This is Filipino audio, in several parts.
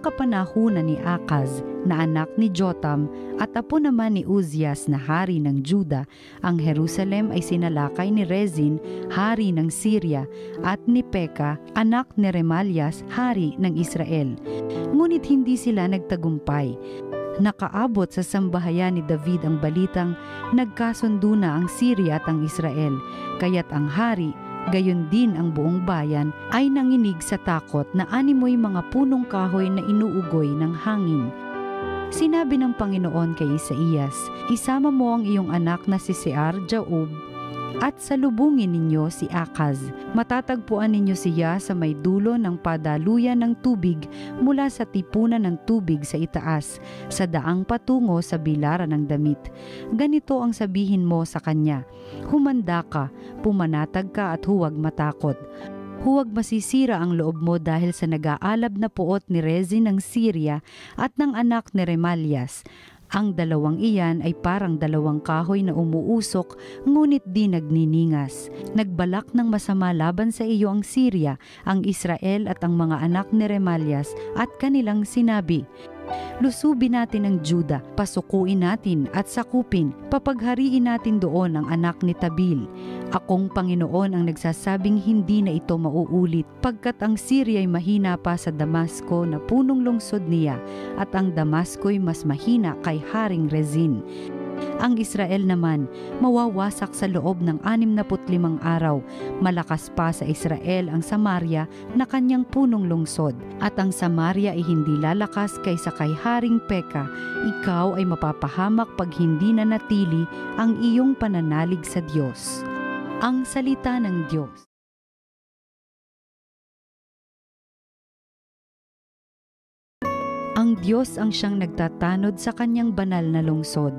kapanahunan ni Akaz na anak ni Jotam at apo naman ni Uzias na hari ng Juda, ang Jerusalem ay sinalakay ni Rezin, hari ng Syria, at ni Peka, anak ni Remalias, hari ng Israel. Ngunit hindi sila nagtagumpay. Nakaabot sa sambahayan ni David ang balitang nagkasundo na ang Syria at ang Israel, kaya't ang hari, gayon din ang buong bayan, ay nanginig sa takot na animoy mga punong kahoy na inuugoy ng hangin. Sinabi ng Panginoon kay Isaías, "Isama mo ang iyong anak na si Sear-Jaob at salubungin ninyo si Akaz. Matatagpuan ninyo siya sa may dulo ng padaluyan ng tubig mula sa tipunan ng tubig sa itaas, sa daang patungo sa bilaran ng damit. Ganito ang sabihin mo sa kanya, humanda ka, pumanatag ka at huwag matakot. Huwag masisira ang loob mo dahil sa nag-aalab na puot ni Rezin ng Syria at ng anak ni Remalias. Ang dalawang iyan ay parang dalawang kahoy na umuusok, ngunit di nagniningas. Nagbalak ng masama laban sa iyo ang Syria, ang Israel at ang mga anak ni Remalias, at kanilang sinabi, Lusubin natin ang Juda, pasukuin natin at sakupin, papaghariin natin doon ang anak ni Tabil. Akong Panginoon ang nagsasabing hindi na ito mauulit, pagkat ang Syria ay mahina pa sa Damasco na punong lungsod niya, at ang Damasco'y mas mahina kay Haring Rezin. Ang Israel naman, mawawasak sa loob ng 65 araw. Malakas pa sa Israel ang Samaria na kanyang punong lungsod. At ang Samaria ay hindi lalakas kaysa kay Haring Peka. Ikaw ay mapapahamak pag hindi na natili ang iyong pananalig sa Diyos. Ang salita ng Diyos. Ang Diyos ang siyang nagtatanod sa kanyang banal na lungsod.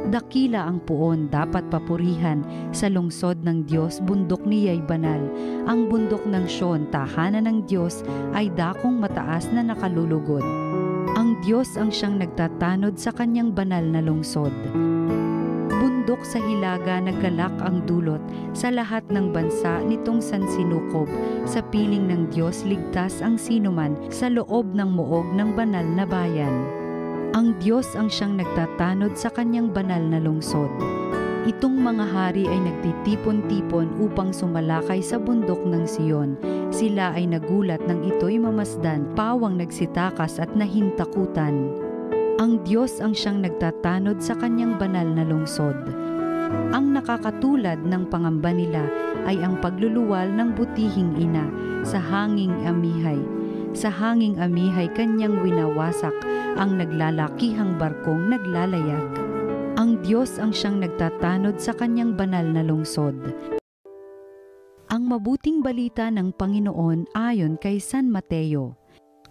Dakila ang puon, dapat papurihan. Sa lungsod ng Diyos, bundok niya'y banal. Ang bundok ng Siyon, tahanan ng Diyos, ay dakong mataas na nakalulugod. Ang Diyos ang siyang nagtatanod sa kanyang banal na lungsod. Bundok sa hilaga, nagkalak ang dulot. Sa lahat ng bansa nitong sansinukob. Sa piling ng Diyos, ligtas ang sinuman sa loob ng muog ng banal na bayan. Ang Diyos ang siyang nagtatanod sa kanyang banal na lungsod. Itong mga hari ay nagtitipon-tipon upang sumalakay sa bundok ng Siyon. Sila ay nagulat nang ito'y mamasdan, pawang nagsitakas at nahintakutan. Ang Diyos ang siyang nagtatanod sa kanyang banal na lungsod. Ang nakakatulad ng pangamba nila ay ang pagluluwal ng butihing ina sa hanging amihay. Sa hanging amihay kanyang winawasak ang naglalakihang barkong naglalayag. Ang Diyos ang siyang nagtatanod sa kanyang banal na lungsod. Ang mabuting balita ng Panginoon ayon kay San Mateo.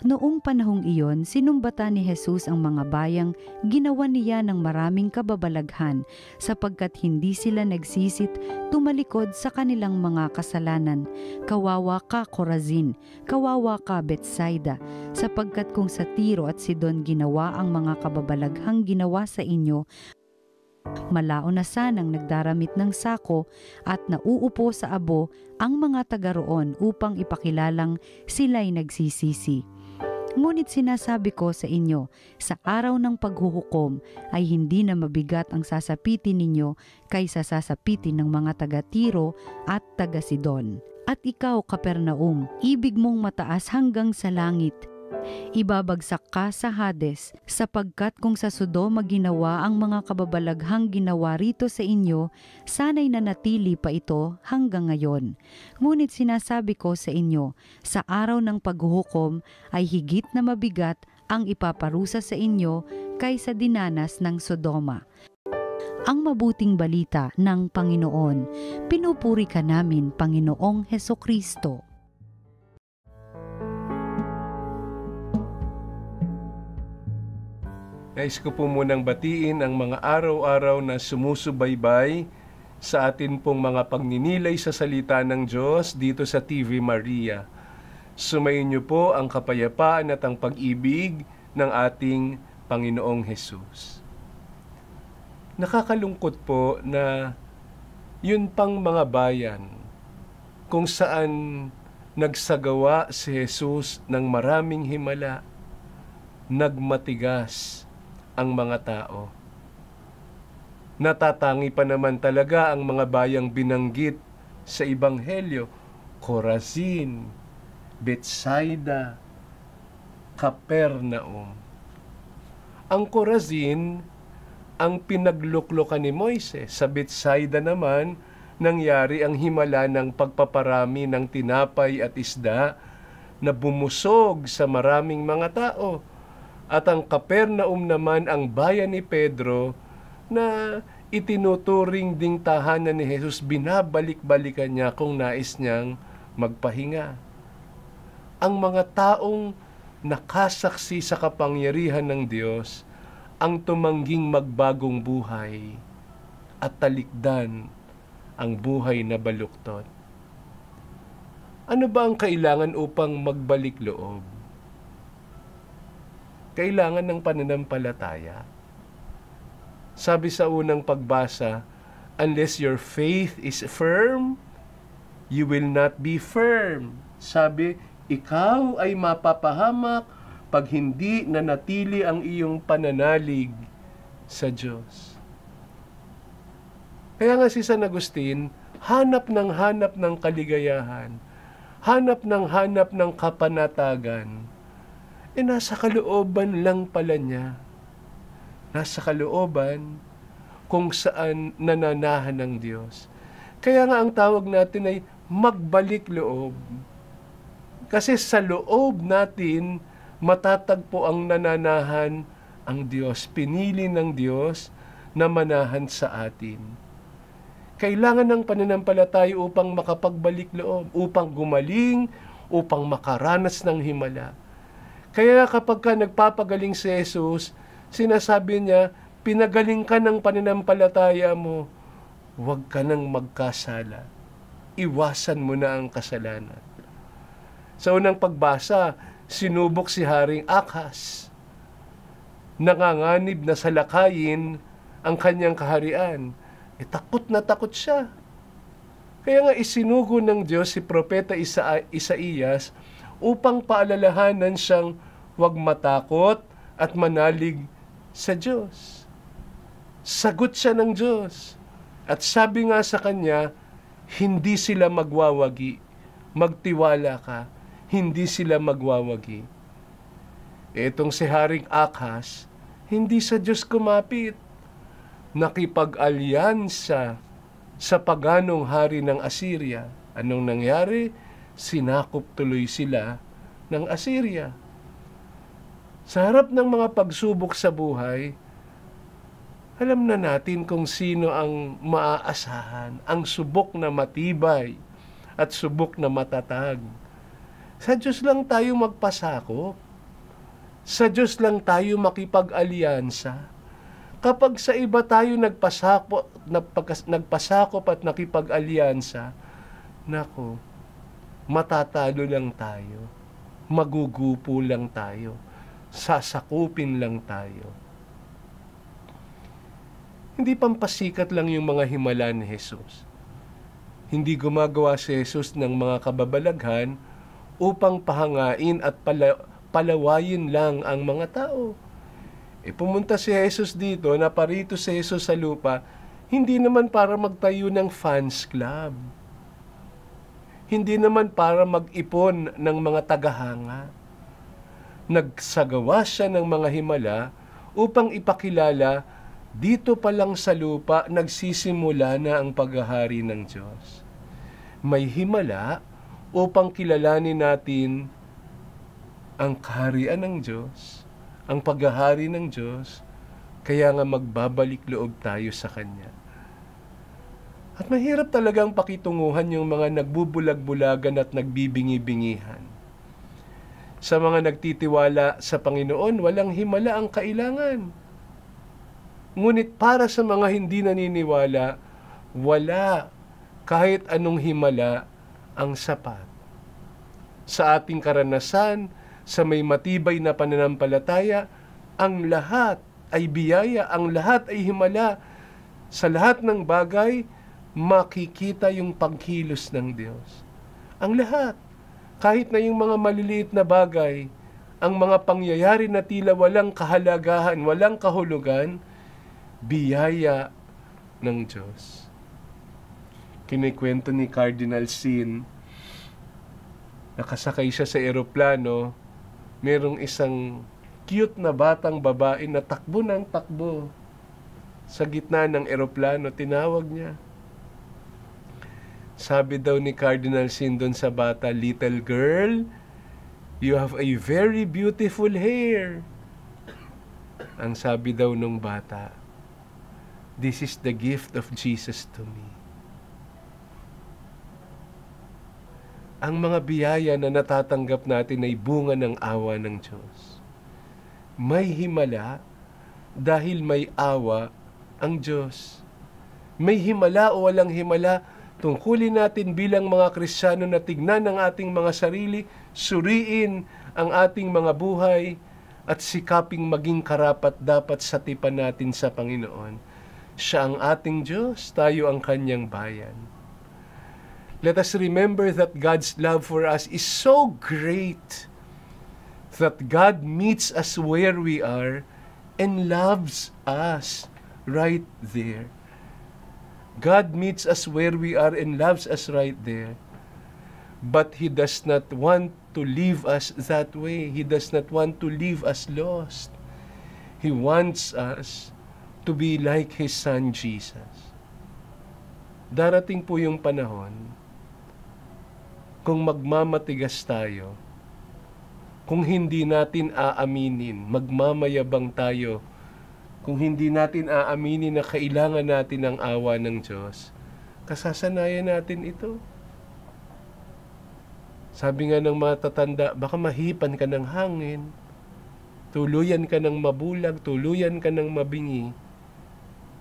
Noong panahong iyon, sinumbata ni Jesus ang mga bayang ginawa niya ng maraming kababalaghan, sapagkat hindi sila nagsisit tumalikod sa kanilang mga kasalanan. Kawawa ka, Corazin! Kawawa ka, Betsaida! Sapagkat kung sa Tiro at Sidon ginawa ang mga kababalaghang ginawa sa inyo, malao na sanang nagdaramit ng sako at nauupo sa abo ang mga taga roon upang ipakilalang sila'y nagsisisi. Ngunit sinasabi ko sa inyo, sa araw ng paghuhukom ay hindi na mabigat ang sasapitin ninyo kaysa sasapitin ng mga taga-Tiro at taga-Sidon. At ikaw, Kapernaum, ibig mong mataas hanggang sa langit. Ibabagsak ka sa Hades, sapagkat kung sa Sodoma ginawa ang mga kababalaghang ginawa rito sa inyo, sana'y nanatili pa ito hanggang ngayon. Ngunit sinasabi ko sa inyo, sa araw ng paghuhukom ay higit na mabigat ang ipaparusa sa inyo kaysa dinanas ng Sodoma. Ang mabuting balita ng Panginoon. Pinupuri ka namin, Panginoong Hesukristo. Nais ko po munang batiin ang mga araw-araw na sumusubaybay sa atin pong mga pagninilay sa salita ng Diyos dito sa TV Maria. Sumayin niyo po ang kapayapaan at ang pag-ibig ng ating Panginoong Hesus. Nakakalungkot po na yun pang mga bayan kung saan nagsagawa si Jesus ng maraming himala, nagmatigas ang mga tao. Natatangi pa naman talaga ang mga bayang binanggit sa Ebanghelyo, Corazin, Bethsaida, Capernaum. Ang Corazin, ang pinagluklokan ni Moises. Sa Bethsaida naman, nangyari ang himala ng pagpaparami ng tinapay at isda na bumusog sa maraming mga tao. At ang Capernaum naman ang bayan ni Pedro na itinuturing ding tahanan ni Jesus, binabalik-balikan niya kung nais niyang magpahinga. Ang mga taong nakasaksi sa kapangyarihan ng Diyos ang tumangging magbagong buhay at talikdan ang buhay na baluktot. Ano ba ang kailangan upang magbalik loob? Kailangan ng pananampalataya. Sabi sa unang pagbasa, unless your faith is firm, you will not be firm. Sabi, ikaw ay mapapahamak pag hindi nanatili ang iyong pananalig sa Diyos. Kaya nga si San Agustin, hanap ng kaligayahan, hanap ng kapanatagan, nasa kalooban lang pala niya. Nasa kalooban kung saan nananahan ng Diyos. Kaya nga ang tawag natin ay magbalik loob. Kasi sa loob natin, matatagpo ang nananahan ang Diyos. Pinili ng Diyos na manahan sa atin. Kailangan ng pananampalataya upang makapagbalik loob, upang gumaling, upang makaranas ng himala. Kaya kapag ka nagpapagaling si Jesus, sinasabi niya, pinagaling ka ng pananampalataya mo, huwag ka nang magkasala. Iwasan mo na ang kasalanan. Sa unang pagbasa, sinubok si Haring Akhaz. Nanganganib na salakayin ang kanyang kaharian. Takot na takot siya. Kaya nga isinugo ng Diyos si Propeta Isaías upang paalalahanan siyang huwag matakot at manalig sa Diyos. Sagot siya ng Diyos. At sabi nga sa kanya, hindi sila magwawagi. Magtiwala ka. Hindi sila magwawagi. Itong si Haring Akhaz, hindi sa Diyos kumapit. Nakipag-alyansa sa paganong hari ng Assyria. Anong nangyari? Sinakop tuloy sila ng Assyria. Sa harap ng mga pagsubok sa buhay, alam na natin kung sino ang maaasahan, ang subok na matibay at subok na matatag. Sa Diyos lang tayo magpasakop. Sa Diyos lang tayo makipag-alyansa. Kapag sa iba tayo nagpasakop at nakipag-alyansa, nako, matatalo lang tayo, magugupo lang tayo, sasakupin lang tayo. Hindi pampasikat lang yung mga himala ni Jesus. Hindi gumagawa si Jesus ng mga kababalaghan upang pahangain at palawayin lang ang mga tao. Pumunta si Jesus dito, naparito si Jesus sa lupa, hindi naman para magtayo ng fans club. Hindi naman para mag-ipon ng mga tagahanga. Nagsagawa siya ng mga himala upang ipakilala, dito pa lang sa lupa nagsisimula na ang paghahari ng Diyos. May himala upang kilalanin natin ang kaharian ng Diyos, ang paghahari ng Diyos, kaya nga magbabalik loob tayo sa Kanya. At mahirap talagang pakitunguhan yung mga nagbubulag-bulagan at nagbibingi-bingihan. Sa mga nagtitiwala sa Panginoon, walang himala ang kailangan. Ngunit para sa mga hindi naniniwala, wala kahit anong himala ang sapat. Sa ating karanasan, sa may matibay na pananampalataya, ang lahat ay biyaya, ang lahat ay himala. Sa lahat ng bagay, makikita yung pagkilos ng Diyos. Ang lahat, kahit na yung mga maliliit na bagay, ang mga pangyayari na tila walang kahalagahan, walang kahulugan, biyaya ng Diyos. Kinikwento ni Cardinal Sin, nakasakay siya sa eroplano, merong isang cute na batang babae na takbo ng takbo sa gitna ng eroplano. Tinawag niya. Sabi daw ni Cardinal Sin doon sa bata, "Little girl, you have a very beautiful hair." Ang sabi daw nung bata, "This is the gift of Jesus to me." Ang mga biyaya na natatanggap natin ay bunga ng awa ng Diyos. May himala dahil may awa ang Diyos. May himala o walang himala, tungkulin natin bilang mga Kristiyano na tignan ang ating mga sarili, suriin ang ating mga buhay, at sikaping maging karapat-dapat sa tipan natin sa Panginoon. Siya ang ating Diyos, tayo ang Kanyang bayan. Let us remember that God's love for us is so great that God meets us where we are and loves us right there. God meets us where we are and loves us right there. But He does not want to leave us that way. He does not want to leave us lost. He wants us to be like His Son Jesus. Darating po yung panahon, kung magmamatigas tayo, kung hindi natin aaminin, magmamayabang tayo, kung hindi natin aaminin na kailangan natin ang awa ng Diyos, kasasanayan natin ito. Sabi nga ng mga tatanda, baka mahipan ka ng hangin, tuluyan ka ng mabulag, tuluyan ka ng mabingi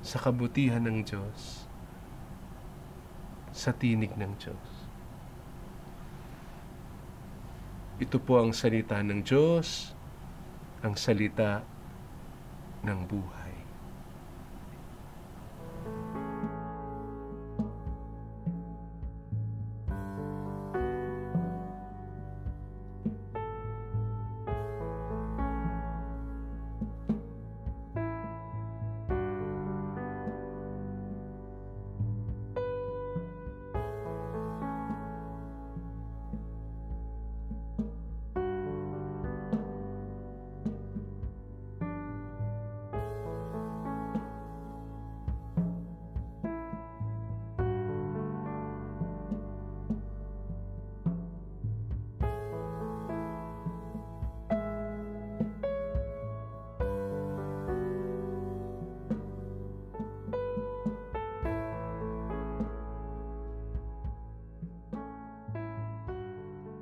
sa kabutihan ng Diyos, sa tinig ng Diyos. Ito po ang salita ng Diyos, ang salita ng buhay.